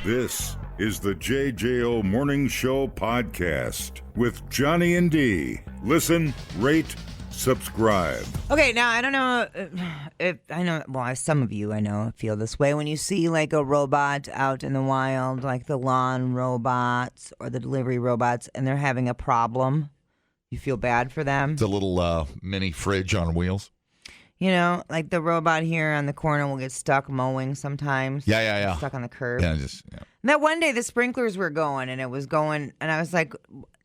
This is the JJO Morning Show podcast with Johnny and D. Listen, rate, subscribe. Okay, now I don't know if I know. Well, some of you I know feel this way when you see like a robot out in the wild, like the lawn robots or the delivery robots, and they're having a problem. You feel bad for them. It's a little mini fridge on wheels. You know, like the robot here on the corner will get stuck mowing sometimes. Yeah. Stuck on the curb. Yeah, And that one day the sprinklers were going, and it was going, and I was like,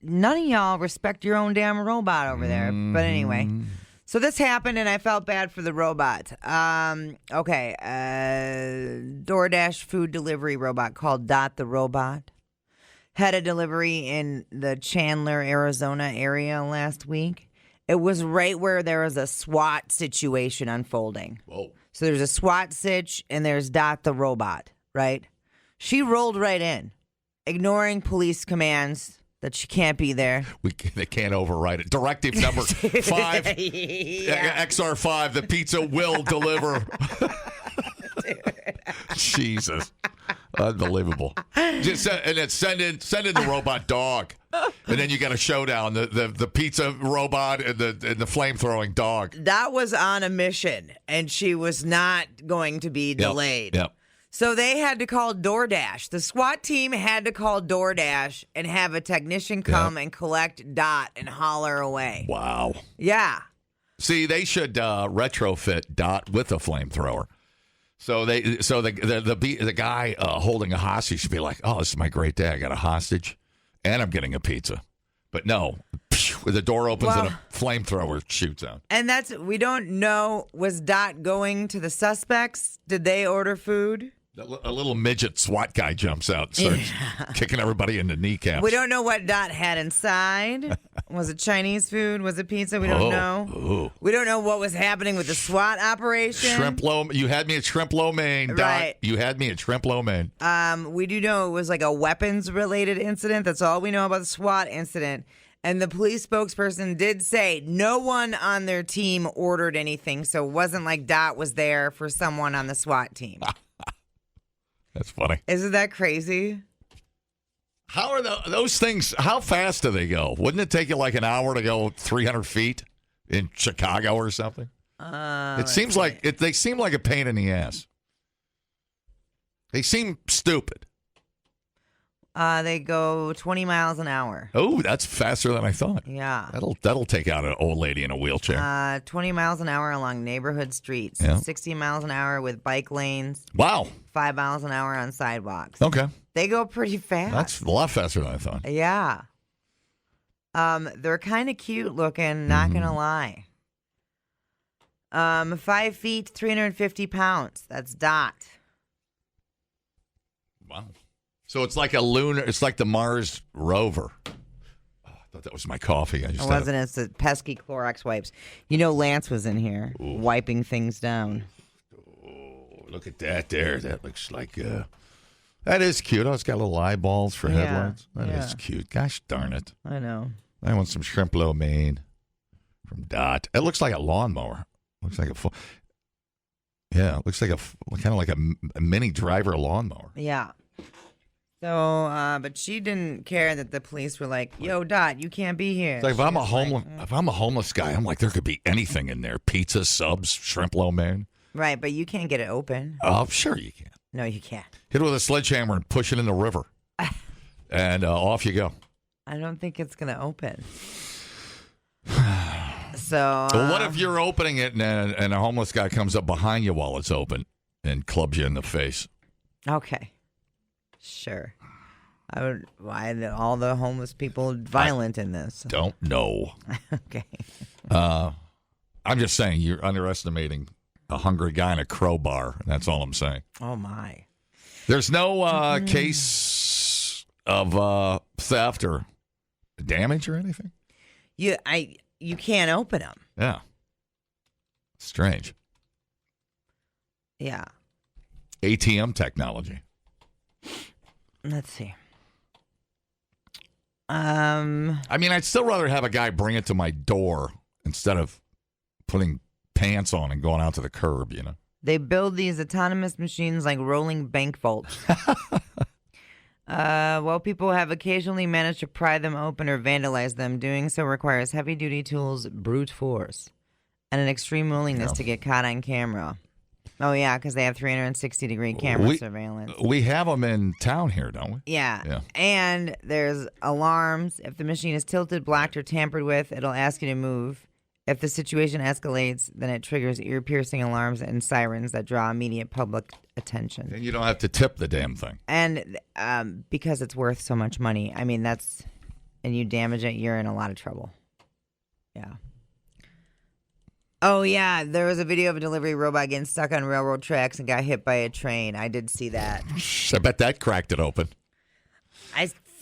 none of y'all respect your own damn robot over there. But anyway, so this happened, and I felt bad for the robot. DoorDash food delivery robot called Dot the Robot had a delivery in the Chandler, Arizona area last week. It was right where there was a SWAT situation unfolding. Whoa. So there's a SWAT sitch, and there's Dot the robot, right? She rolled right in, ignoring police commands that she can't be there. They can't override it. Directive number 5, XR5, the pizza will deliver. Jesus. Unbelievable. Just and then send in the robot dog. And then you got a showdown, the pizza robot and the flame-throwing dog. That was on a mission, and she was not going to be delayed. Yep. So they had to call DoorDash. The SWAT team had to call DoorDash and have a technician come and collect Dot and haul her away. Wow. Yeah. See, they should retrofit Dot with a flamethrower. So the guy holding a hostage should be like, oh, this is my great day. I got a hostage, and I'm getting a pizza. But no, the door opens and a flamethrower shoots out. And we don't know, was Dot going to the suspects? Did they order food? A little midget SWAT guy jumps out and starts kicking everybody in the kneecaps. We don't know what Dot had inside. Was it Chinese food? Was it pizza? We don't know. Ooh. We don't know what was happening with the SWAT operation. You had me at shrimp lo mein, Dot. Right. You had me at shrimp lo mein. We do know it was like a weapons-related incident. That's all we know about the SWAT incident. And the police spokesperson did say no one on their team ordered anything, so it wasn't like Dot was there for someone on the SWAT team. That's funny. Isn't that crazy? How are those things? How fast do they go? Wouldn't it take you like an hour to go 300 feet in Chicago or something? It seems like they seem like a pain in the ass. They seem stupid. They go 20 miles an hour. Oh, that's faster than I thought. Yeah. That'll take out an old lady in a wheelchair. 20 miles an hour along neighborhood streets. Yeah. 60 miles an hour with bike lanes. Wow. 5 miles an hour on sidewalks. Okay. They go pretty fast. That's a lot faster than I thought. Yeah. They're kind of cute looking, not going to lie. 5 feet, 350 pounds. That's Dot. Wow. So it's like it's like the Mars rover. Oh, I thought that was my coffee. It wasn't. It's the pesky Clorox wipes. You know, Lance was in here wiping things down. Oh, look at that there. That looks like, that is cute. Oh, it's got little eyeballs for headlights. That is cute. Gosh darn it. I know. I want some shrimp lo mein from Dot. It looks like a lawnmower. Looks like it looks like kind of like a mini driver lawnmower. Yeah. So, but she didn't care that the police were like, "Yo, Dot, you can't be here." It's like if I'm a homeless guy, I'm like, there could be anything in there: pizza, subs, shrimp lo mein. Right, but you can't get it open. Oh, sure you can. No, you can't. Hit it with a sledgehammer and push it in the river, and off you go. I don't think it's gonna open. So, well, what if you're opening it and a homeless guy comes up behind you while it's open and clubs you in the face? Okay. Sure. Why are all the homeless people violent in this? Don't know. Okay. I'm just saying you're underestimating a hungry guy in a crowbar. That's all I'm saying. Oh, my. There's no case of theft or damage or anything? You can't open them. Yeah. Strange. Yeah. ATM technology. Let's see. I mean, I'd still rather have a guy bring it to my door instead of putting pants on and going out to the curb, you know? They build these autonomous machines like rolling bank vaults. Well, people have occasionally managed to pry them open or vandalize them. Doing so requires heavy-duty tools, brute force, and an extreme willingness to get caught on camera. Oh, yeah, because they have 360-degree camera surveillance. We have them in town here, don't we? Yeah. And there's alarms. If the machine is tilted, blocked, or tampered with, it'll ask you to move. If the situation escalates, then it triggers ear-piercing alarms and sirens that draw immediate public attention. And you don't have to tip the damn thing. And because it's worth so much money, I mean, and you damage it, you're in a lot of trouble. Yeah. Oh, yeah, there was a video of a delivery robot getting stuck on railroad tracks and got hit by a train. I did see that. I bet that cracked it open.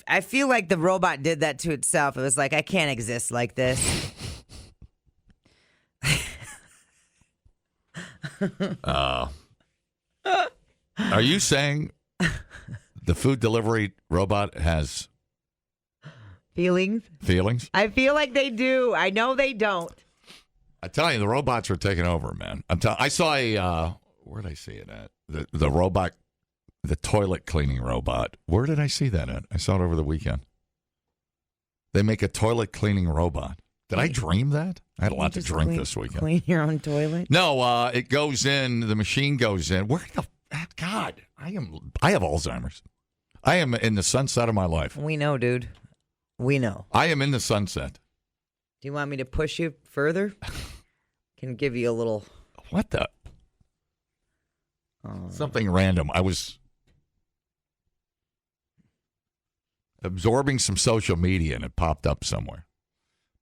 I feel like the robot did that to itself. It was like, I can't exist like this. Are you saying the food delivery robot has feelings? I feel like they do. I know they don't. I tell you, the robots are taking over, man. I saw where did I see it at? The robot, the toilet cleaning robot. Where did I see that at? I saw it over the weekend. They make a toilet cleaning robot. Did I dream that? I had a lot to drink this weekend. Clean your own toilet? No, it goes in. The machine goes in. Where the God? I have Alzheimer's. I am in the sunset of my life. We know, dude. We know. I am in the sunset. Do you want me to push you further? Can give you a little. What the? Something random. I was absorbing some social media and it popped up somewhere.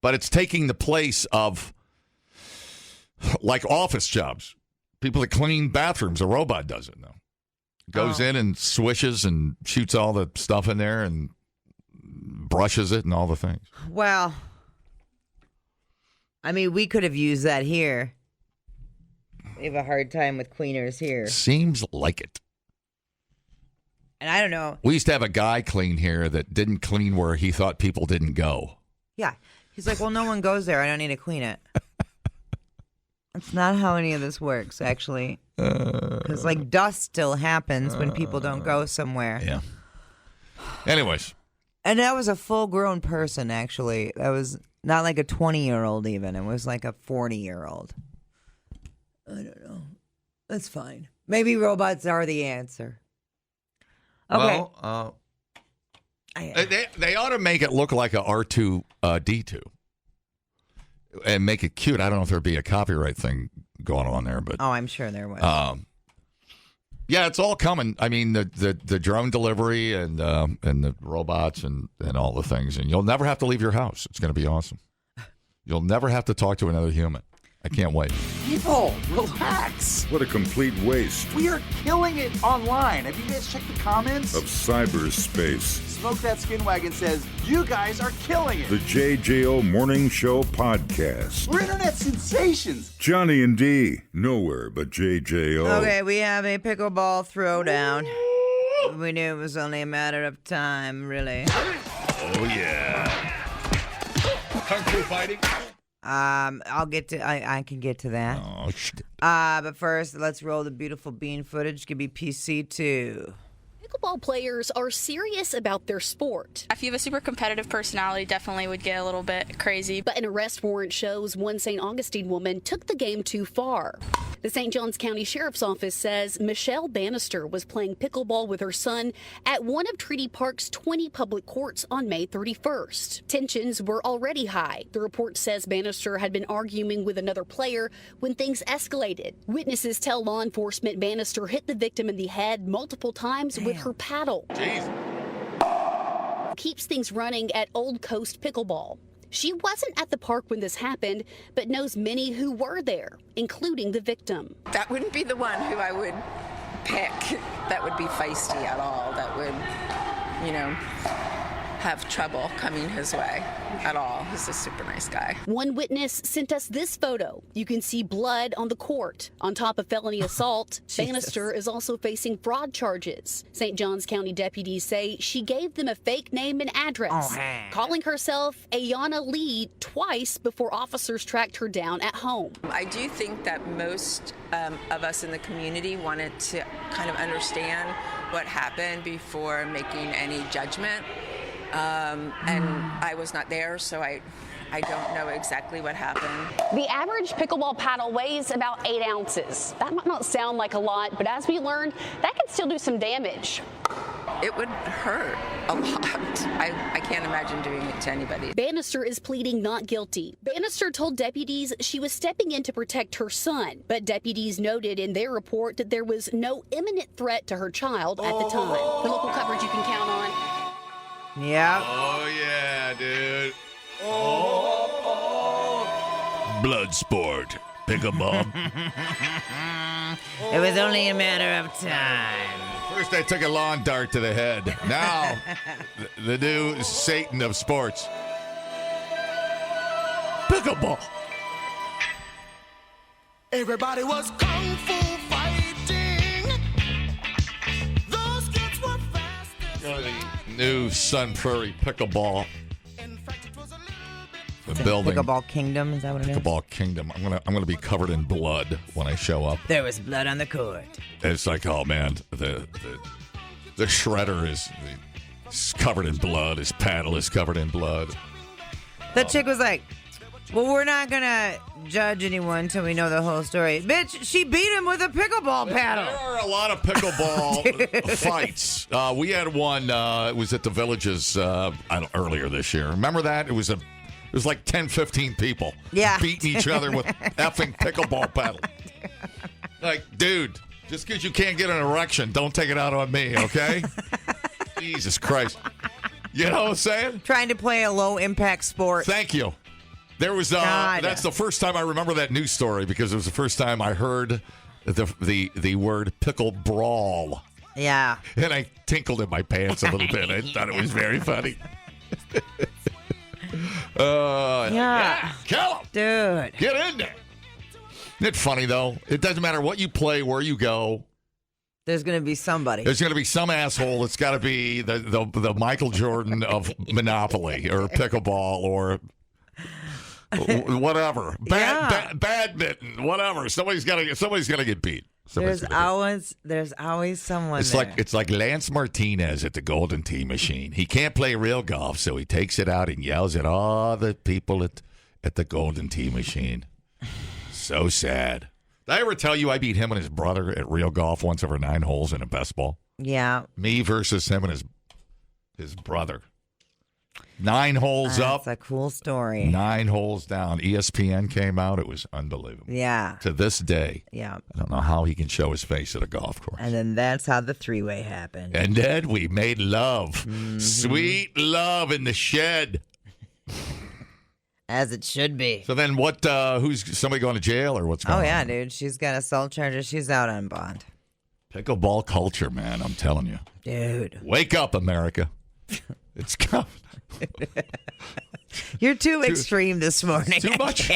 But it's taking the place of, like, office jobs. People that clean bathrooms. A robot does it now. Goes in and swishes and shoots all the stuff in there and brushes it and all the things. Well, I mean, we could have used that here. We have a hard time with cleaners here. Seems like it. And I don't know. We used to have a guy clean here that didn't clean where he thought people didn't go. Yeah. He's like, well, no one goes there. I don't need to clean it. That's not how any of this works, actually. Because, like, dust still happens when people don't go somewhere. Yeah. Anyways. And that was a full-grown person, actually. That was not like a 20-year-old even. It was like a 40-year-old. I don't know. That's fine. Maybe robots are the answer. Okay. Well, they ought to make it look like a R2-D2 and make it cute. I don't know if there'd be a copyright thing going on there, but I'm sure there was. Yeah, it's all coming. I mean, the drone delivery and the robots and all the things, and you'll never have to leave your house. It's going to be awesome. You'll never have to talk to another human. I can't wait. People, relax. What a complete waste We are killing it online. Have you guys checked the comments? of cyberspace. Smoke That Skin Wagon says, you guys are killing The it. JJO Morning Show Podcast. We're internet sensations. Johnny and D, nowhere but JJO. Okay, we have a pickleball throwdown. We knew it was only a matter of time, really. Oh, yeah. Kung Fu fighting? I'll get to. I can get to that. Oh, shit. But first, let's roll the beautiful bean footage. Give me PC2. Pickleball players are serious about their sport. If you have a super competitive personality, definitely would get a little bit crazy. But an arrest warrant shows one St. Augustine woman took the game too far. The St. Johns County Sheriff's Office says Michelle Bannister was playing pickleball with her son at one of Treaty Park's 20 public courts on May 31st. Tensions were already high. The report says Bannister had been arguing with another player when things escalated. Witnesses tell law enforcement Bannister hit the victim in the head multiple times with her paddle. Jeez. Keeps things running at Old Coast Pickleball. She wasn't at the park when this happened, but knows many who were there, including the victim. That wouldn't be the one who I would pick that would be feisty at all, that would, have trouble coming his way at all. He's a super nice guy. One witness sent us this photo. You can see blood on the court. On top of felony assault, Bannister is also facing fraud charges. St. Johns County deputies say she gave them a fake name and address, calling herself Ayana Lee twice before officers tracked her down at home. I do think that most of us in the community wanted to kind of understand what happened before making any judgment. And I was not there, so I don't know exactly what happened. The average pickleball paddle weighs about 8 ounces. That might not sound like a lot, but as we learned, that can still do some damage. It would hurt a lot. I can't imagine doing it to anybody. Bannister is pleading not guilty. Bannister told deputies she was stepping in to protect her son, but deputies noted in their report that there was no imminent threat to her child at the time. The local coverage you can count on. Yeah. Oh, yeah, dude. Blood sport. Pickleball. It was only a matter of time. First, I took a lawn dart to the head. Now, the new Satan of sports. Pickleball. Everybody was kung fu fighting. Those kids were fast as The new Sun Prairie Pickleball. In fact, it was a little bit. The building. Pickleball Kingdom, is that what it is? Pickleball Kingdom. I'm gonna be covered in blood when I show up. There was blood on the court. It's like, oh man, the shredder is covered in blood. His paddle is covered in blood. That chick was like, well, we're not going to judge anyone until we know the whole story. Bitch, she beat him with a pickleball paddle. There are a lot of pickleball fights. We had one. It was at the Villages earlier this year. Remember that? It was like 10, 15 people beating each other with effing pickleball paddle. Like, dude, just because you can't get an erection, don't take it out on me, okay? Jesus Christ. You know what I'm saying? Trying to play a low-impact sport. Thank you. There was that's the first time I remember that news story because it was the first time I heard the word pickle brawl. Yeah. And I tinkled in my pants a little bit. I thought it was very funny. Yeah. Kill him. Dude. Get in there. Isn't it funny, though? It doesn't matter what you play, where you go. There's going to be somebody. There's going to be some asshole that's got to be the Michael Jordan of Monopoly or pickleball or whatever. Badminton, whatever. Somebody's got to get beat. There's always someone there. It's like Lance Martinez at the Golden Tee Machine. He can't play real golf, so he takes it out and yells at all the people at the Golden Tee Machine. So sad. Did I ever tell you I beat him and his brother at real golf once over 9 holes in a best ball? Yeah. Me versus him and his brother. 9 holes up. That's a cool story. 9 holes down. ESPN came out. It was unbelievable. Yeah. To this day. Yeah. I don't know how he can show his face at a golf course. And then that's how the three-way happened. And then we made love. Mm-hmm. Sweet love in the shed. As it should be. So then what, who's somebody going to jail or what's going on? Oh, yeah, dude. She's got assault charges. She's out on bond. Pickleball culture, man. I'm telling you. Dude. Wake up, America. It's coming. You're too extreme this morning. Too much.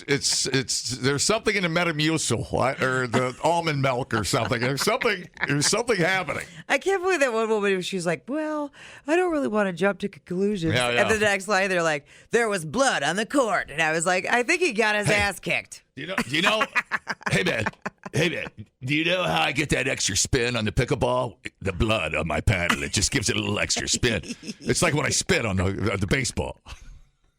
It's there's something in the Metamucil or the almond milk or something. There's something happening. I can't believe that one woman, she's like, well, I don't really want to jump to conclusions. Yeah. And the next line, they're like, there was blood on the court. And I was like, I think he got his ass kicked. Do you know? Hey, man. Do you know how I get that extra spin on the pickleball? The blood on my paddle. It just gives it a little extra spin. It's like when I spit on the baseball.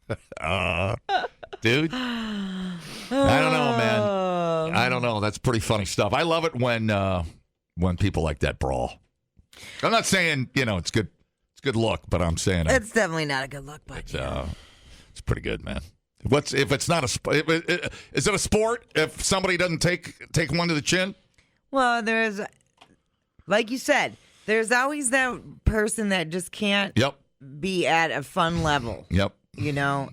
Dude. I don't know, man. I don't know. That's pretty funny stuff. I love it when people like that brawl. I'm not saying, it's good. It's a good look, but I'm saying it's definitely not a good look, but it's pretty good, man. If it's not is it a sport if somebody doesn't take one to the chin? Well, there's, like you said, there's always that person that just can't be at a fun level. Yep.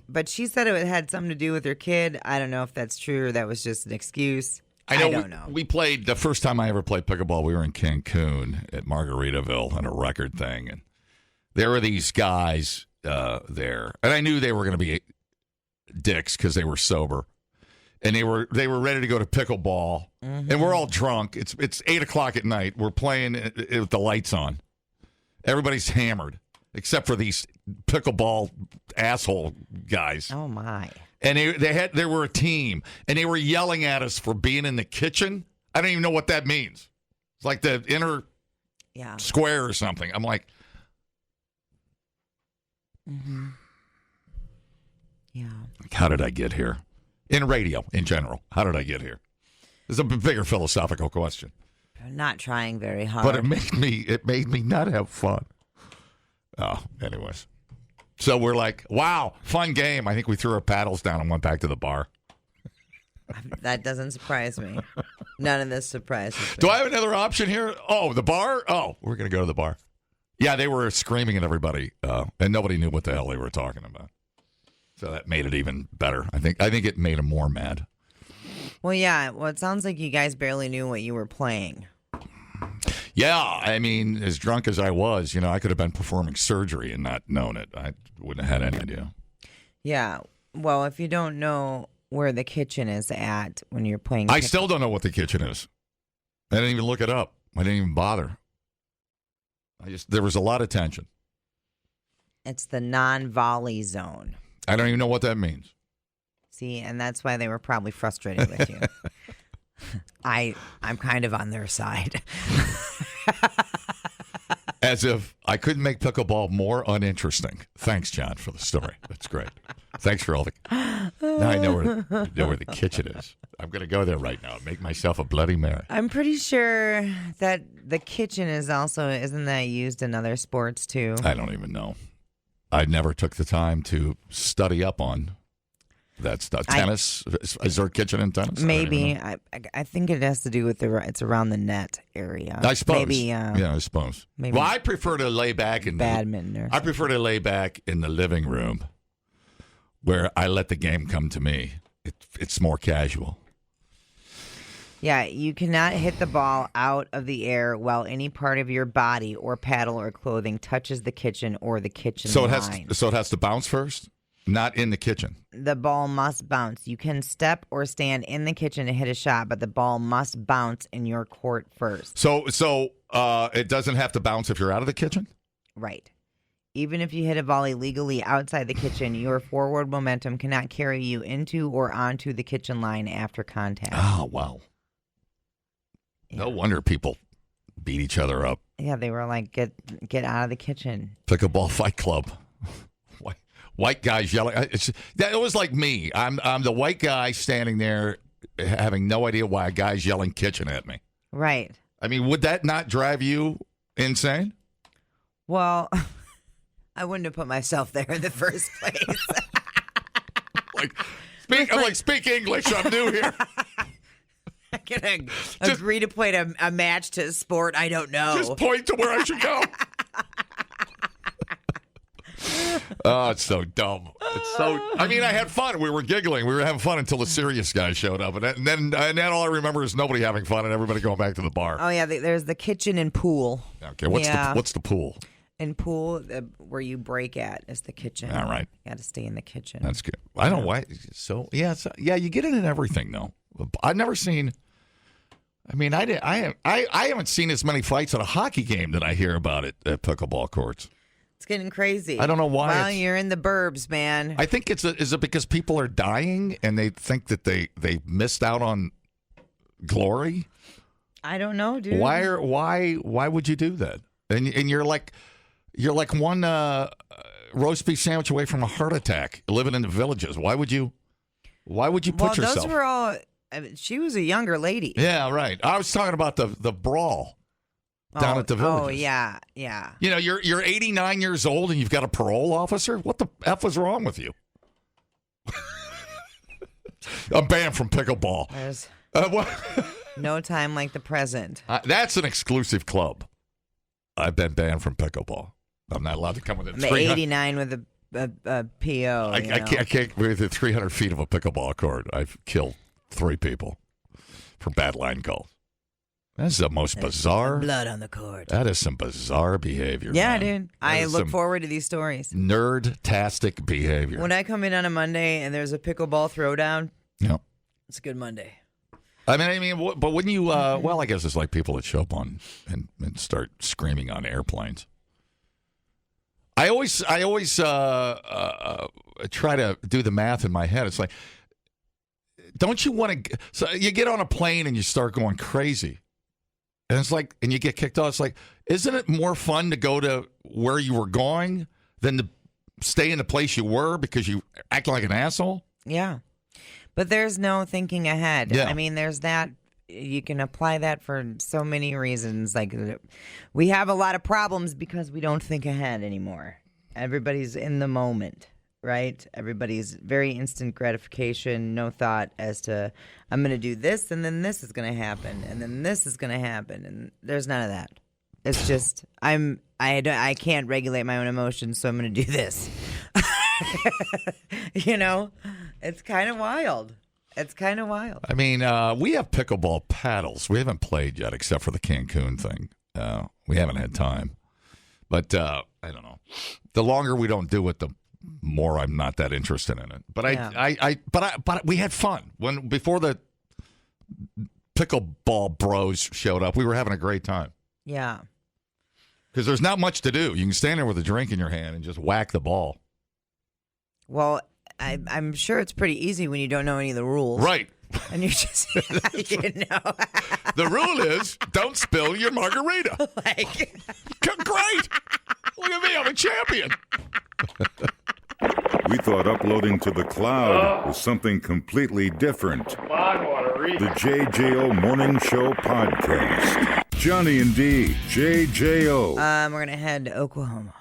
But she said it had something to do with her kid. I don't know if that's true or that was just an excuse. I don't know. We played, the first time I ever played pickleball, we were in Cancun at Margaritaville on a record thing. And there were these guys there. And I knew they were going to be dicks because they were sober. And they were ready to go to pickleball. Mm-hmm. And we're all drunk. It's 8:00 at night. We're playing with the lights on. Everybody's hammered. Except for these pickleball asshole guys. Oh, my. And they were a team, and they were yelling at us for being in the kitchen. I don't even know what that means. It's like the inner square or something. I'm like, yeah. How did I get here? In radio, in general, how did I get here? It's a bigger philosophical question. I'm not trying very hard. But it made me not have fun. Oh, anyways. So we're like, wow, fun game. I think we threw our paddles down and went back to the bar. That doesn't surprise me. None of this surprises me. Do I have another option here? Oh, the bar? Oh, we're going to go to the bar. Yeah, they were screaming at everybody, and nobody knew what the hell they were talking about. So that made it even better. I think it made them more mad. Well, yeah. Well, it sounds like you guys barely knew what you were playing. Yeah, I mean, as drunk as I was, I could have been performing surgery and not known it. I wouldn't have had any idea. Yeah. Well, if you don't know where the kitchen is at when you're playing, I still don't know what the kitchen is. I didn't even look it up. I didn't even bother. There was a lot of tension. It's the non-volley zone. I don't even know what that means. See, and that's why they were probably frustrated with you. I'm kind of on their side. As if I couldn't make pickleball more uninteresting. Thanks, John, for the story. That's great. Thanks for all the... Now I know where the kitchen is. I'm going to go there right now and make myself a Bloody Mary. I'm pretty sure that the kitchen is also... Isn't that used in other sports, too? I don't even know. I never took the time to study up on that stuff. Tennis? Is there a kitchen in tennis? Maybe. I think it has to do with it's around the net area. I suppose. Maybe, yeah, I suppose. Maybe well, I prefer to lay back in badminton. I prefer to lay back in the living room where I let the game come to me. It's more casual. Yeah, you cannot hit the ball out of the air while any part of your body or paddle or clothing touches the kitchen or the kitchen line. So it has to bounce first? Not in the kitchen. The ball must bounce. You can step or stand in the kitchen to hit a shot, but the ball must bounce in your court first. So it doesn't have to bounce if you're out of the kitchen? Right. Even if you hit a volley legally outside the kitchen, your forward momentum cannot carry you into or onto the kitchen line after contact. Oh, wow. Yeah. No wonder people beat each other up. Yeah, they were like, get out of the kitchen. Pickleball fight club. White guys yelling. It was like me. I'm the white guy standing there having no idea why a guy's yelling kitchen at me. Right. I mean, would that not drive you insane? Well, I wouldn't have put myself there in the first place. Speak English. I'm new here. I'm going to agree to play a match to a sport I don't know. Just point to where I should go. Oh, it's so dumb. I mean, I had fun. We were giggling. We were having fun until the serious guy showed up. And then all I remember is nobody having fun and everybody going back to the bar. Oh, yeah. There's the kitchen and pool. Okay. What's the pool? And pool, where you break at, is the kitchen. All right. You got to stay in the kitchen. That's good. I don't know why. So, yeah, you get it in everything, though. I've never seen... I mean, I haven't seen as many fights at a hockey game that I hear about at pickleball courts. It's getting crazy. I don't know why. Well, you're in the burbs, man. I think is it because people are dying and they think that they missed out on glory? I don't know, dude. Why would you do that? And you're like one roast beef sandwich away from a heart attack, living in the villages. Why would you put yourself? Well, those were all. She was a younger lady. Yeah, right. I was talking about the brawl down at the villages. Oh, yeah. You know, you're 89 years old and you've got a parole officer? What the F is wrong with you? I'm banned from pickleball. There's no time like the present. That's an exclusive club. I've been banned from pickleball. I'm not allowed to come within 89 with a PO. I can't within 300 feet of a pickleball court. I've killed 3 people for bad line calls. That's the most bizarre. Blood on the court. That is some bizarre behavior. Yeah, man. dude. I look forward to these stories. Nerd-tastic behavior. When I come in on a Monday and there's a pickleball throwdown, yeah, it's a good Monday. I mean, but when you, well, I guess it's like people that show up on and start screaming on airplanes. I always try to do the math in my head. It's like, don't you want to? So you get on a plane and you start going crazy, And it's like, and you get kicked off. It's like, isn't it more fun to go to where you were going than to stay in the place you were because you act like an asshole? Yeah. But there's no thinking ahead. Yeah. I mean, there's that. You can apply that for so many reasons. Like, we have a lot of problems because we don't think ahead anymore. Everybody's in the moment, right? Everybody's very instant gratification, no thought as to, I'm going to do this, and then this is going to happen, and then this is going to happen, and there's none of that. It's just, I can't regulate my own emotions, so I'm going to do this. You know? It's kind of wild. It's kind of wild. I mean, we have pickleball paddles. We haven't played yet, except for the Cancun thing. We haven't had time. But I don't know. The longer we don't do it, the more I'm not that interested in it. But but we had fun before the pickleball bros showed up. We were having a great time. Yeah. Because there's not much to do. You can stand there with a drink in your hand and just whack the ball. Well, I'm sure it's pretty easy when you don't know any of the rules. Right. And you just, you know. The rule is don't spill your margarita. Like, great. Look at me. I'm a champion. We thought uploading to the cloud was something completely different. The JJO Morning Show Podcast. Johnny and D, JJO. we're going to head to Oklahoma.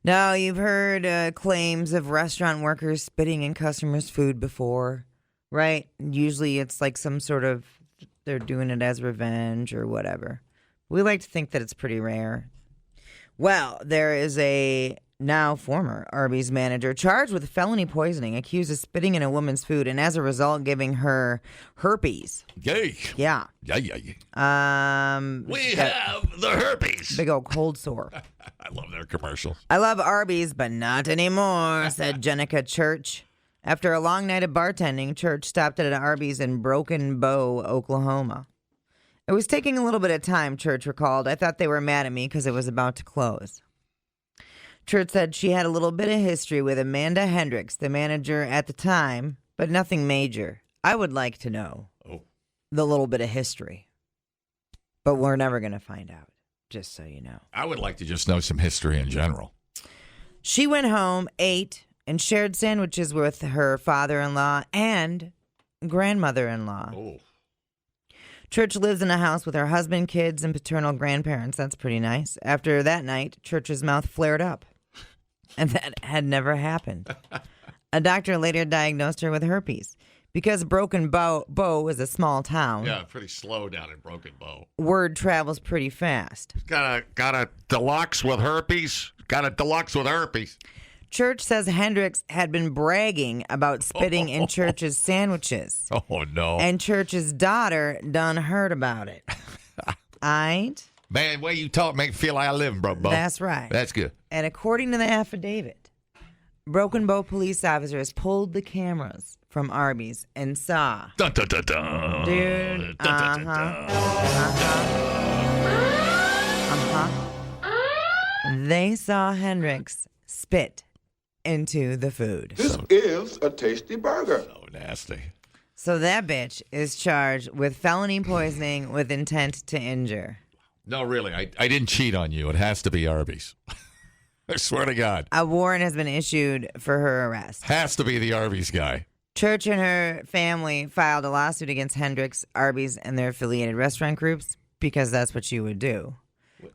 Now, you've heard claims of restaurant workers spitting in customers' food before, right? Usually it's like some sort of, they're doing it as revenge or whatever. We like to think that it's pretty rare. Well, there is a now former Arby's manager charged with felony poisoning, accused of spitting in a woman's food, and as a result giving her herpes. Yay. Yeah. Yeah. We have the herpes. Big old cold sore. I love their commercials. I love Arby's, but not anymore, said Jenica Church. After a long night of bartending, Church stopped at an Arby's in Broken Bow, Oklahoma. It was taking a little bit of time, Church recalled. I thought they were mad at me because it was about to close. Church said she had a little bit of history with Amanda Hendricks, the manager at the time, but nothing major. I would like to know the little bit of history, but we're never going to find out, just so you know. I would like to just know some history in general. She went home, ate, and shared sandwiches with her father-in-law and grandmother-in-law. Oh. Church lives in a house with her husband, kids, and paternal grandparents. That's pretty nice. After that night, Church's mouth flared up. And that had never happened. A doctor later diagnosed her with herpes. Because Broken Bow is a small town. Yeah, pretty slow down in Broken Bow. Word travels pretty fast. Got a deluxe with herpes. Got a deluxe with herpes. Church says Hendricks had been bragging about spitting in Church's sandwiches. Oh, no. And Church's daughter done heard about it. Aight? Man, way you talk make me feel like I live in Broken Bow. That's right. That's good. And according to the affidavit, Broken Bow police officers pulled the cameras from Arby's and saw. Dun, dun, dun, dun. Dude, Dun, dun, dun, dun. They saw Hendricks spit into the food. This is a tasty burger. So nasty. So that bitch is charged with felony poisoning with intent to injure. No, really. I didn't cheat on you. It has to be Arby's. I swear to God. A warrant has been issued for her arrest. Has to be the Arby's guy. Church and her family filed a lawsuit against Hendricks, Arby's, and their affiliated restaurant groups because that's what you would do.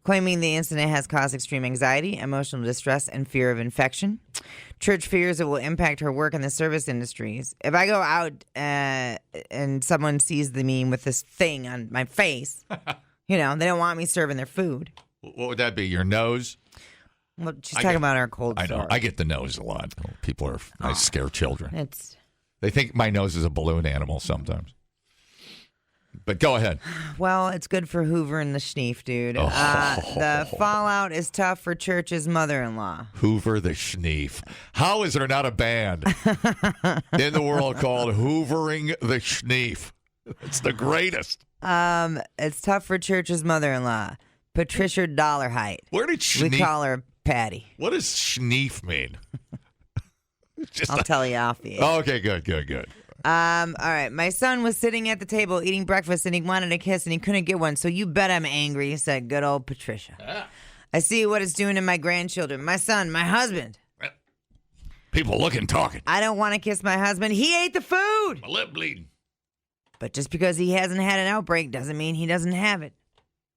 Claiming the incident has caused extreme anxiety, emotional distress, and fear of infection. Church fears it will impact her work in the service industries. If I go out and someone sees me with this thing on my face, they don't want me serving their food. What would that be? Your nose? Well, she's talking about our cold I know. sore. I get the nose a lot. I scare children. They think my nose is a balloon animal sometimes. But go ahead. Well, it's good for Hoover and the Schneef, dude. The fallout is tough for Church's mother-in-law. Hoover the Schneef. How is there not a band in the world called Hoovering the Schneef? It's the greatest. It's tough for Church's mother-in-law, Patricia Dollarheight. Where did Schneef? We call her Patty. What does Schneef mean? I'll tell you off the air. Oh, okay, good. All right. My son was sitting at the table eating breakfast and he wanted a kiss and he couldn't get one. So you bet I'm angry, said good old Patricia. I see what it's doing to my grandchildren, my son, my husband. People looking, talking. I don't want to kiss my husband. He ate the food. My lip bleeding. But just because he hasn't had an outbreak doesn't mean he doesn't have it.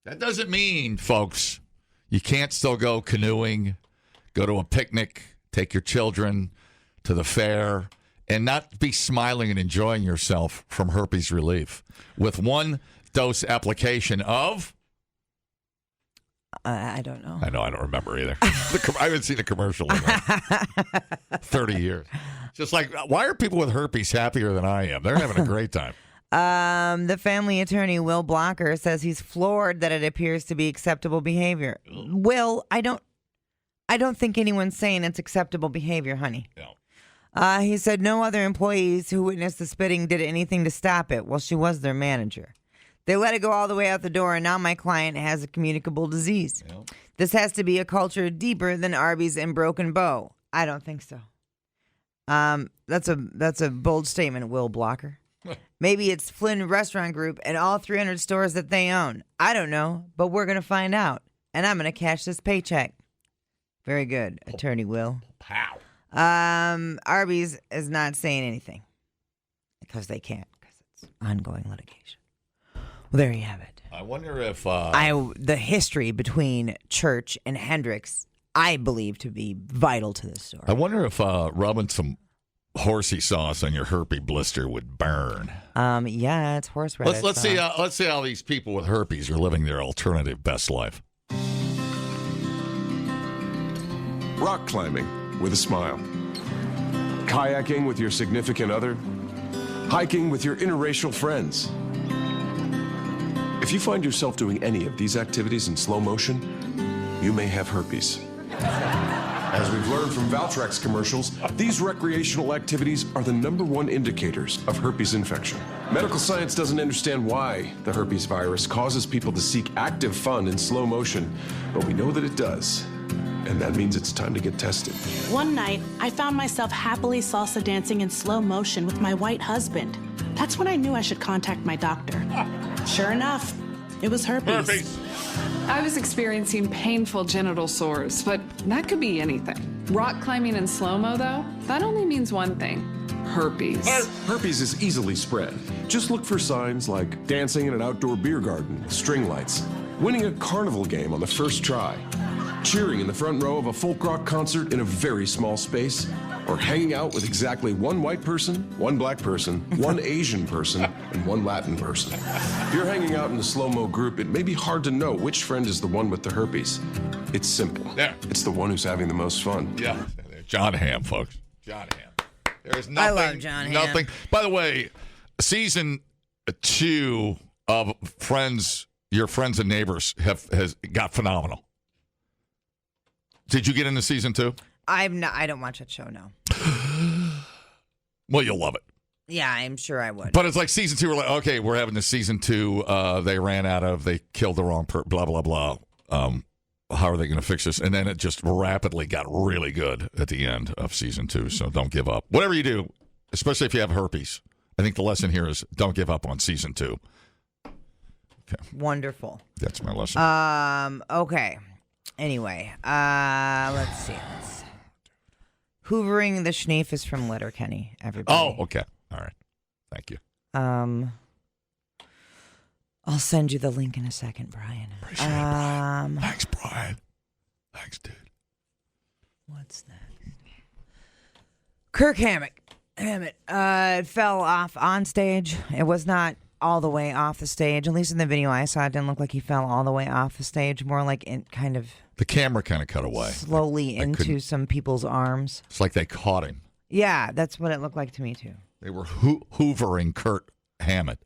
That doesn't mean, folks, you can't still go canoeing, go to a picnic, take your children to the fair, and not be smiling and enjoying yourself from herpes relief with one dose application of... I don't know. I know, I don't remember either. I haven't seen a commercial in like 30 years. Just like, why are people with herpes happier than I am? They're having a great time. The family attorney, Will Blocker, says he's floored that it appears to be acceptable behavior. Will, I don't think anyone's saying it's acceptable behavior, honey. No. He said no other employees who witnessed the spitting did anything to stop it. Well, she was their manager. They let it go all the way out the door, and now my client has a communicable disease. Yep. This has to be a culture deeper than Arby's and Broken Bow. I don't think so. That's a bold statement, Will Blocker. Maybe it's Flynn Restaurant Group and all 300 stores that they own. I don't know, but we're going to find out, and I'm going to cash this paycheck. Very good, Attorney Will. Pow. Arby's is not saying anything because they can't, because it's ongoing litigation. Well, there you have it. I wonder if... the history between Church and Hendricks, I believe to be vital to this story. I wonder if rubbing some horsey sauce on your herpes blister would burn. Yeah, it's horseradish. Let's see how these people with herpes are living their alternative best life. Rock climbing with a smile. Kayaking with your significant other. Hiking with your interracial friends. If you find yourself doing any of these activities in slow motion, you may have herpes. As we've learned from Valtrex commercials, these recreational activities are the #1 indicators of herpes infection. Medical science doesn't understand why the herpes virus causes people to seek active fun in slow motion, but we know that it does. And that means it's time to get tested. One night, I found myself happily salsa dancing in slow motion with my white husband. That's when I knew I should contact my doctor. Sure enough, it was herpes. I was experiencing painful genital sores, but that could be anything. Rock climbing in slow-mo, though, that only means one thing. Herpes. Herpes is easily spread. Just look for signs like dancing in an outdoor beer garden with string lights, winning a carnival game on the first try, cheering in the front row of a folk rock concert in a very small space, or hanging out with exactly one white person, one black person, one Asian person, and one Latin person. If you're hanging out in a slow-mo group, it may be hard to know which friend is the one with the herpes. It's simple. Yeah. It's the one who's having the most fun. Yeah. John Hamm, folks. John Hamm. There's nothing. I love John Hamm. Nothing. By the way, season 2 of Friends, Your Friends and Neighbors has got phenomenal. Did you get into season 2? I don't watch that show, no. Well, you'll love it. Yeah, I'm sure I would. But it's like season 2, we're like, okay, we're having this season 2. They killed the wrong blah, blah, blah. How are they going to fix this? And then it just rapidly got really good at the end of season 2, so don't give up. Whatever you do, especially if you have herpes, I think the lesson here is don't give up on season 2. Okay. Wonderful. That's my lesson. Okay. Anyway, let's see. Hoovering the Schneef is from Letterkenny, everybody. Oh, okay. All right. Thank you. I'll send you the link in a second, Brian. Appreciate it, Brian. Thanks, Brian. Thanks, dude. What's that? Kirk Hammett. It fell off on stage. It was not all the way off the stage. At least in the video I saw, it didn't look like he fell all the way off the stage. More like it kind of... The camera kind of cut away. Slowly into some people's arms. It's like they caught him. Yeah, that's what it looked like to me, too. They were hoovering Kurt Hammett.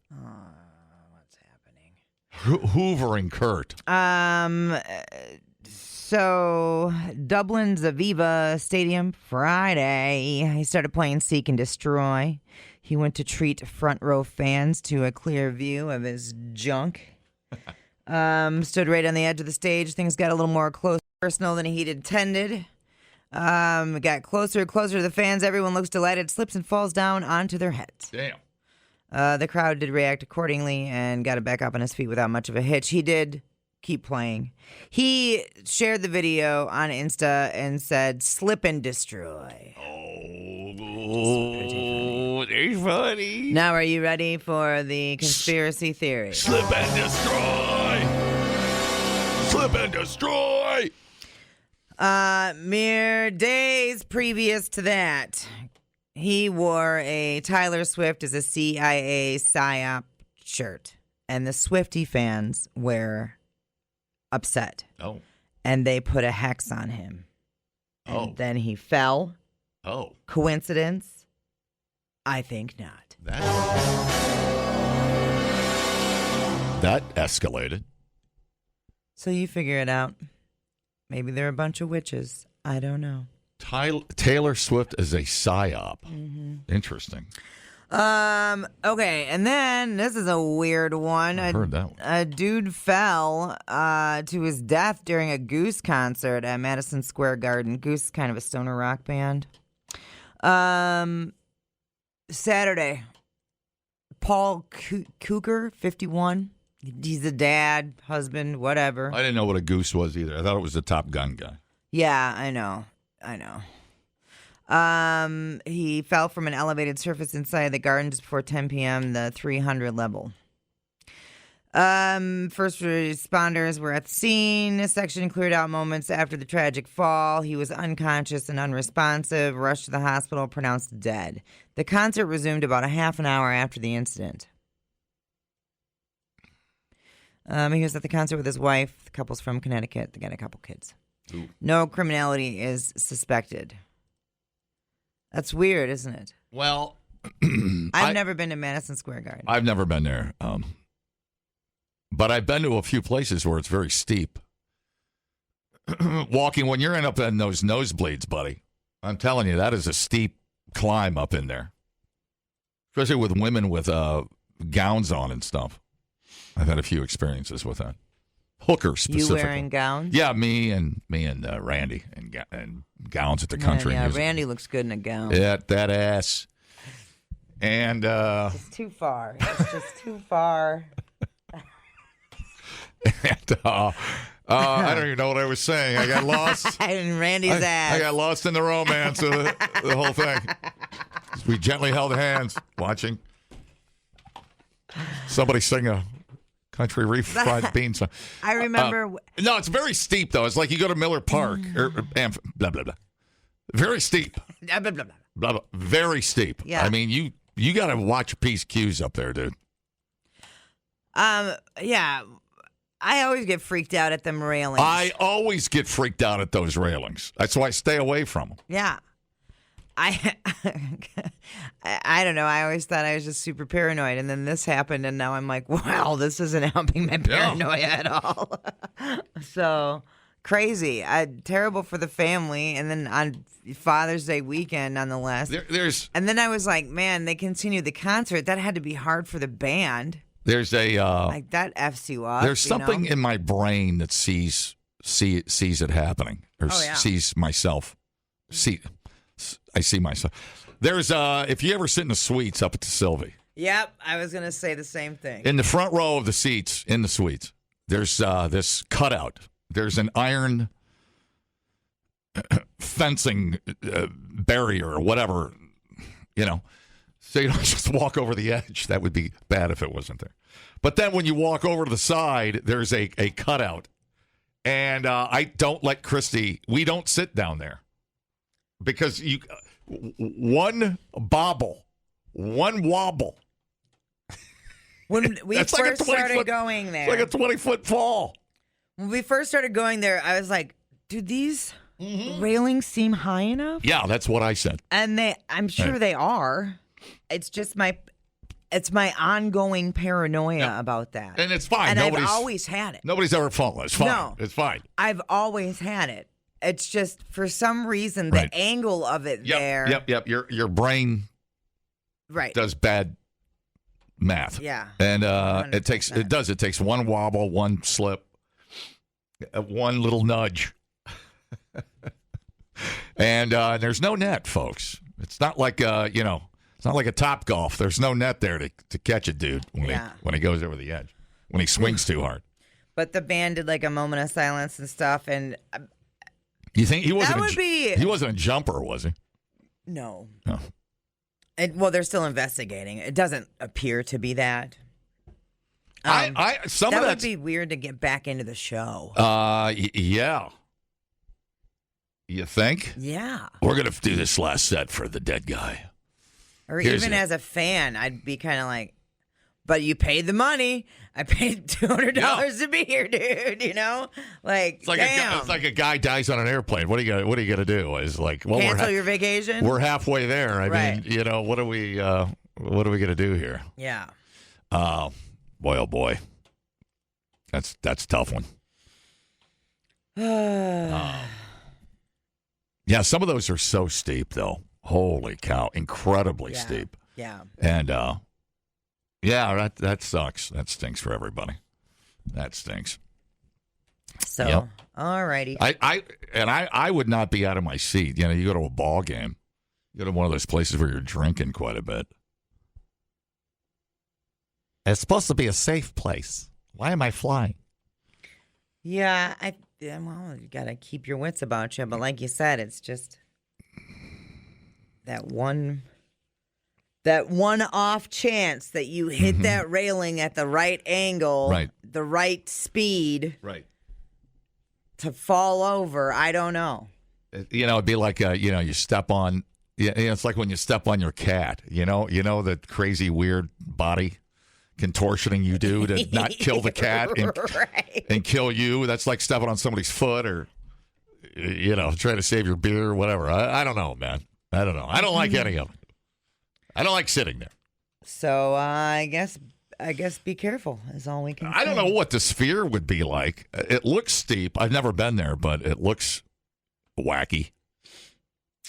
What's happening? Hoovering Kurt. So, Dublin's Aviva Stadium, Friday. He started playing Seek and Destroy. He went to treat front row fans to a clear view of his junk. Stood right on the edge of the stage. Things got a little more close personal than he'd intended. Got closer and closer to the fans. Everyone looks delighted, slips and falls down onto their heads. Damn. The crowd did react accordingly and got it back up on his feet without much of a hitch. He did keep playing. He shared the video on Insta and said, "Slip and destroy." Oh, they're funny. Now, are you ready for the conspiracy theory? Slip and destroy. Slip and destroy. Mere days previous to that, he wore a Tyler Swift as a CIA PSYOP shirt, and the Swiftie fans were upset. Oh. And they put a hex on him. And then he fell. Oh. Coincidence? I think not. That escalated. So you figure it out. Maybe they're a bunch of witches. I don't know. Taylor Swift is a PSYOP. Interesting. Okay, and then this is a weird one. I heard that one. A dude fell to his death during a Goose concert at Madison Square Garden. Goose is kind of a stoner rock band. Saturday, Paul Cougar, 51. He's a dad, husband, whatever. I didn't know what a goose was either. I thought it was the Top Gun guy. Yeah, I know. He fell from an elevated surface inside the garden just before 10 p.m., the 300 level. First responders were at the scene. A section cleared out moments after the tragic fall. He was unconscious and unresponsive, rushed to the hospital, pronounced dead. The concert resumed about a half an hour after the incident. He was at the concert with his wife. The couple's from Connecticut. They got a couple kids. Ooh. No criminality is suspected. That's weird, isn't it? Well, I've never been to Madison Square Garden. I've never been there. But I've been to a few places where it's very steep. Walking, when you're up in those nosebleeds, buddy, I'm telling you, that is a steep climb up in there. Especially with women with gowns on and stuff. I've had a few experiences with that. Hookers specifically. You wearing gowns? Yeah, me and Randy and gowns at the country Yeah, music. Randy looks good in a gown. Yeah, that ass. And it's too far. It's just too far. and I don't even know what I was saying. I got lost. in Randy's ass. I got lost in the romance of the whole thing. We gently held hands, watching somebody sing a country refried bean song. I remember. No, it's very steep though. It's like you go to Miller Park or blah blah blah. Very steep. Blah, blah, blah. Blah, blah. Very steep. Yeah. I mean, you got to watch Peace Q's up there, dude. Yeah. I always get freaked out at them railings. I always get freaked out at those railings. That's why I stay away from them. Yeah. I don't know. I always thought I was just super paranoid, and then this happened, and now I'm like, wow, this isn't helping my paranoia at all. So crazy. Terrible for the family, and then on Father's Day weekend, nonetheless. And then I was like, man, they continued the concert. That had to be hard for the band. There's a like that f's you up. There's something in my brain that sees it happening, or sees myself. I see myself. There's if you ever sit in the suites up at the Sylvie. Yep, I was gonna say the same thing. In the front row of the seats in the suites, there's this cutout. There's an iron fencing barrier or whatever, so you don't just walk over the edge. That would be bad if it wasn't there. But then when you walk over to the side, there's a cutout. And I don't let Christy, we don't sit down there. Because one bobble, one wobble. When we first started going there. It's like a 20-foot fall. When we first started going there, I was like, do these railings seem high enough? Yeah, that's what I said. And I'm sure they are. It's just my ongoing paranoia about that. And it's fine. And I've always had it. Nobody's ever fallen. It's fine. No. It's fine. I've always had it. It's just for some reason the angle of it there. Yep. Your brain does bad math. Yeah. And it takes one wobble, one slip, one little nudge. And there's no net, folks. It's not like it's not like a Top Golf. There's no net there to catch a dude when he goes over the edge, when he swings too hard. But the band did like a moment of silence and stuff, and you think he wasn't? He wasn't a jumper, was he? No. No. Well, they're still investigating. It doesn't appear to be that. That would be weird to get back into the show. Yeah. You think? Yeah. We're gonna do this last set for the dead guy. Or even as a fan, I'd be kind of like, but you paid the money. I paid $200 to be here, dude. You know, it's like damn. it's like a guy dies on an airplane. What are you gonna do? Is like, well, cancel your vacation. We're halfway there. I mean, what are we gonna do here? Yeah. Boy, oh boy, that's a tough one. Yeah, some of those are so steep, though. Holy cow, incredibly steep. Yeah. And that sucks. That stinks for everybody. That stinks. So, all righty. I would not be out of my seat. You know, you go to a ball game, you go to one of those places where you're drinking quite a bit. It's supposed to be a safe place. Why am I flying? Yeah, you got to keep your wits about you. But like you said, it's just that one off chance that you hit that railing at the right angle, the right speed, to fall over. I don't know. You know, it'd be like you step on. Yeah, it's like when you step on your cat. You know the crazy weird body contortioning you do to not kill the cat and kill you. That's like stepping on somebody's foot or trying to save your beer or whatever. I don't know, man. I don't know. I don't like any of it. I don't like sitting there. So I guess be careful is all we can say. I don't know what the Sphere would be like. It looks steep. I've never been there, but it looks wacky.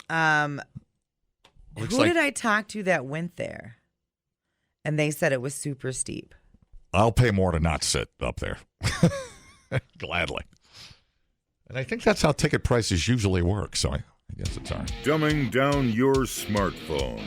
Who did I talk to that went there? And they said it was super steep. I'll pay more to not sit up there. Gladly. And I think that's how ticket prices usually work, so I guess it's all right. Dumbing down your smartphone.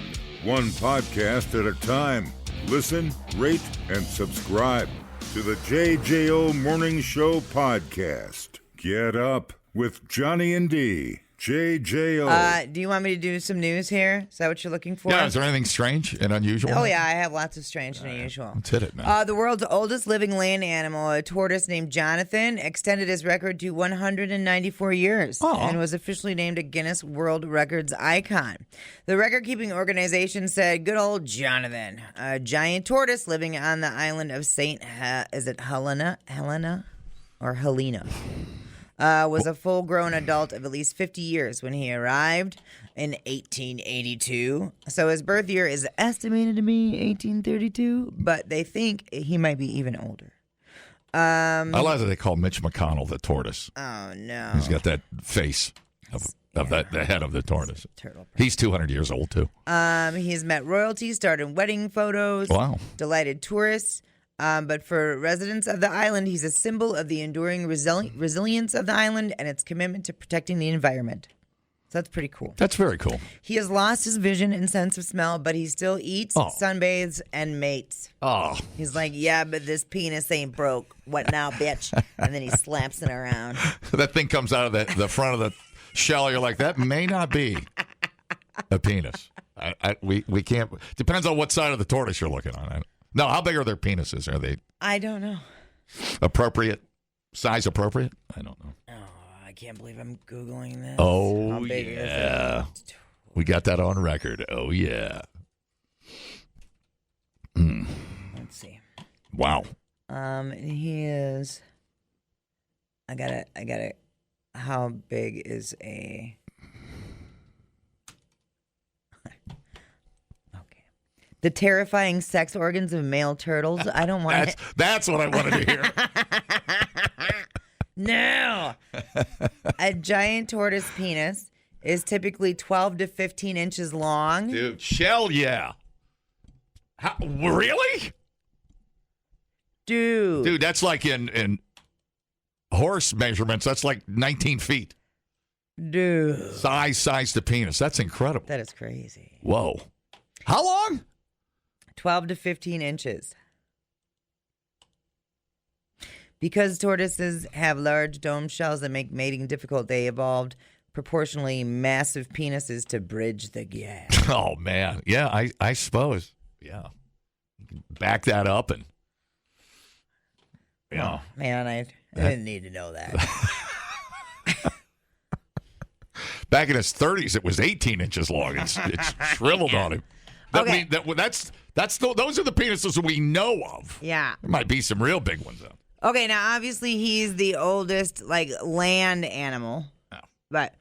One podcast at a time. Listen, rate, and subscribe to the JJO Morning Show podcast. Get up with Johnny and D. JJO. Do you want me to do some news here? Is that what you're looking for? Yeah, is there anything strange and unusual? Oh, yeah, I have lots of strange and unusual. Let's hit it, man. The world's oldest living land animal, a tortoise named Jonathan, extended his record to 194 years and was officially named a Guinness World Records icon. The record-keeping organization said, good old Jonathan, a giant tortoise living on the island of is it Helena? Was a full-grown adult of at least 50 years when he arrived in 1882. So his birth year is estimated to be 1832, but they think he might be even older. I like that they call Mitch McConnell the tortoise. Oh, no. He's got that face of the head of the tortoise. Turtle. He's 200 years old, too. He's met royalty, starred in wedding photos. Wow. Delighted tourists. But for residents of the island, he's a symbol of the enduring resilience of the island and its commitment to protecting the environment. So that's pretty cool. That's very cool. He has lost his vision and sense of smell, but he still eats, sunbathes, and mates. Oh. He's like, yeah, but this penis ain't broke. What now, bitch? And then he slaps it around. That thing comes out of the front of the shell. You're like, that may not be a penis. We can't. Depends on what side of the tortoise you're looking on. No, how big are their penises? Are they? I don't know. Appropriate? Size appropriate? I don't know. Oh, I can't believe I'm Googling this. Oh, how big yeah. Is it? We got that on record. Oh, yeah. Let's see. Wow. He is. I got it. How big is a? The terrifying sex organs of male turtles. I don't want That's what I wanted to hear. No. A giant tortoise penis is typically 12 to 15 inches long. Dude, shell, yeah. Really? Dude, that's like in horse measurements, that's like 19 feet. Dude. Size to penis. That's incredible. That is crazy. Whoa. How long? 12 to 15 inches. Because tortoises have large dome shells that make mating difficult, they evolved proportionally massive penises to bridge the gap. Oh, man. Yeah, I suppose. Yeah. You can back that up and, Oh, man, I didn't need to know that. Back in his 30s, it was 18 inches long. It's shriveled on him. Okay. Those are the penises we know of. Yeah. There might be some real big ones, though. Okay, now obviously he's the oldest land animal. Oh. But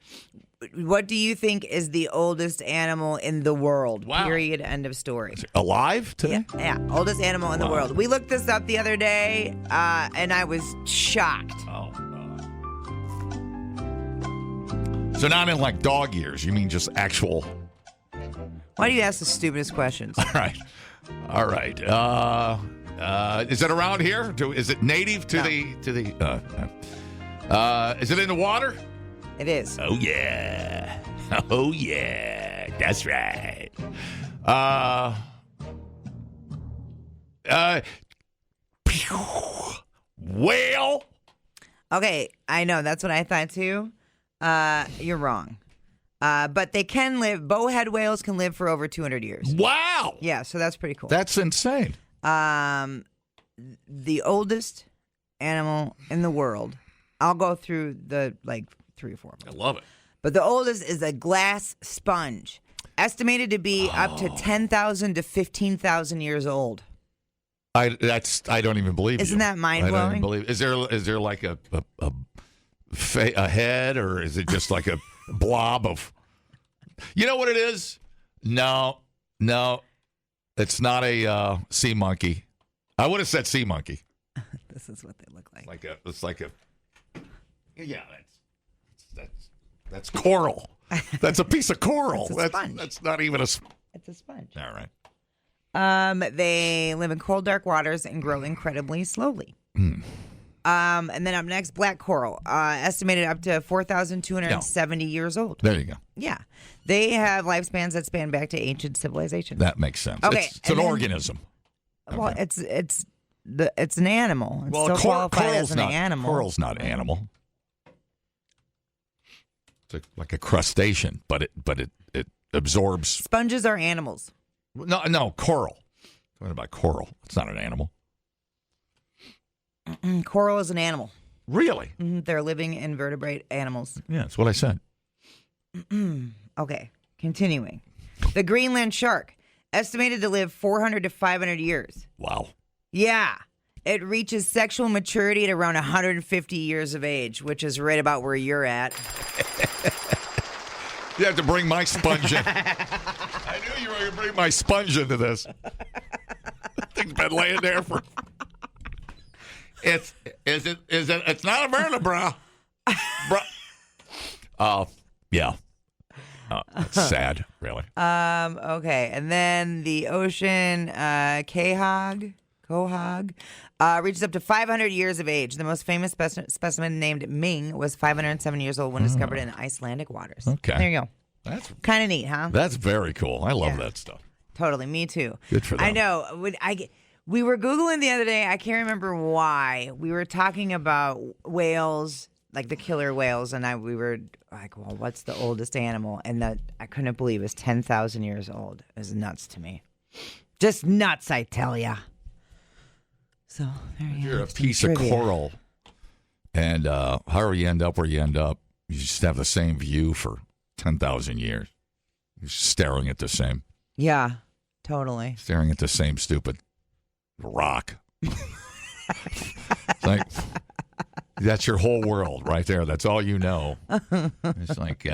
what do you think is the oldest animal in the world? Wow. Period. End of story. Alive today? Yeah, oldest animal in the world. We looked this up the other day, and I was shocked. Oh. So not in like dog years. You mean just actual? Why do you ask the stupidest questions? All right. Is it around here? Is it native to the? Is it in the water? It is. Oh yeah. Oh yeah. That's right. Whale. Okay, I know. That's what I thought too. You're wrong. But they can live. Bowhead whales can live for over 200 years. Wow. Yeah, so that's pretty cool. That's insane. The oldest animal in the world. I'll go through the 3 or 4 of them. I love it. But the oldest is a glass sponge, estimated to be up to 10,000 to 15,000 years old. I don't even believe. Isn't that mind-blowing? I don't even believe. Is there like a head, or is it just like a blob of? You know what it is? No, it's not a sea monkey. I would have said sea monkey. This is what they look like. It's like a. Yeah, that's coral. That's a piece of coral. It's a sponge. That's not even a. It's a sponge. All right. They live in cold, dark waters and grow incredibly slowly. And then up next, black coral, estimated up to 4,270 years old. There you go. Yeah. They have lifespans that span back to ancient civilizations. That makes sense. Okay, It's an organism. Well, Okay. it's an animal. It's still qualified as an animal. Coral's not an animal. It's like a crustacean, but it absorbs. Sponges are animals. No, coral. Talking about coral. It's not an animal. Coral is an animal. Really? They're living invertebrate animals. Yeah, that's what I said. Okay, continuing. The Greenland shark, estimated to live 400 to 500 years. Wow. Yeah. It reaches sexual maturity at around 150 years of age, which is right about where you're at. You have to bring my sponge in. I knew you were going to bring my sponge into this. That thing's been laying there for. It's not a vertebra. Yeah. That's sad, really. Okay, and then the ocean quahog reaches up to 500 years of age. The most famous specimen, named Ming, was 507 years old when discovered in Icelandic waters. Okay. There you go. That's kind of neat, huh? That's very cool. I love that stuff. Totally, me too. Good for them. I know. We were Googling the other day. I can't remember why. We were talking about whales, like the killer whales, and we were like, well, what's the oldest animal? And that I couldn't believe is 10,000 years old. It was nuts to me. Just nuts, I tell ya. So there you go. You're a piece of coral, and however you end up where you end up, you just have the same view for 10,000 years. You're staring at the same. Yeah, totally. Staring at the same stupid rock. It's like that's your whole world right there. That's all you know. It's like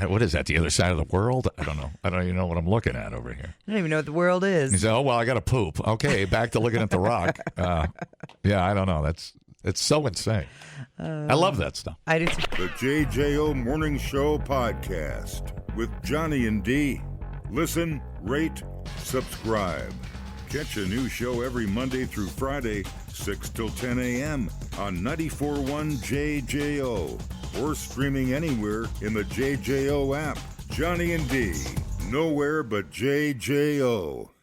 what is that? The other side of the world? I don't know. I don't even know what I'm looking at over here. I don't even know what the world is. He said, "Oh well, I got to poop." Okay, back to looking at the rock. Yeah, I don't know. It's so insane. I love that stuff. I do too. The JJO Morning Show podcast with Johnny and D. Listen, rate, subscribe. Catch a new show every Monday through Friday, 6 till 10 a.m. on 94.1 JJO or streaming anywhere in the JJO app. Johnny and D, nowhere but JJO.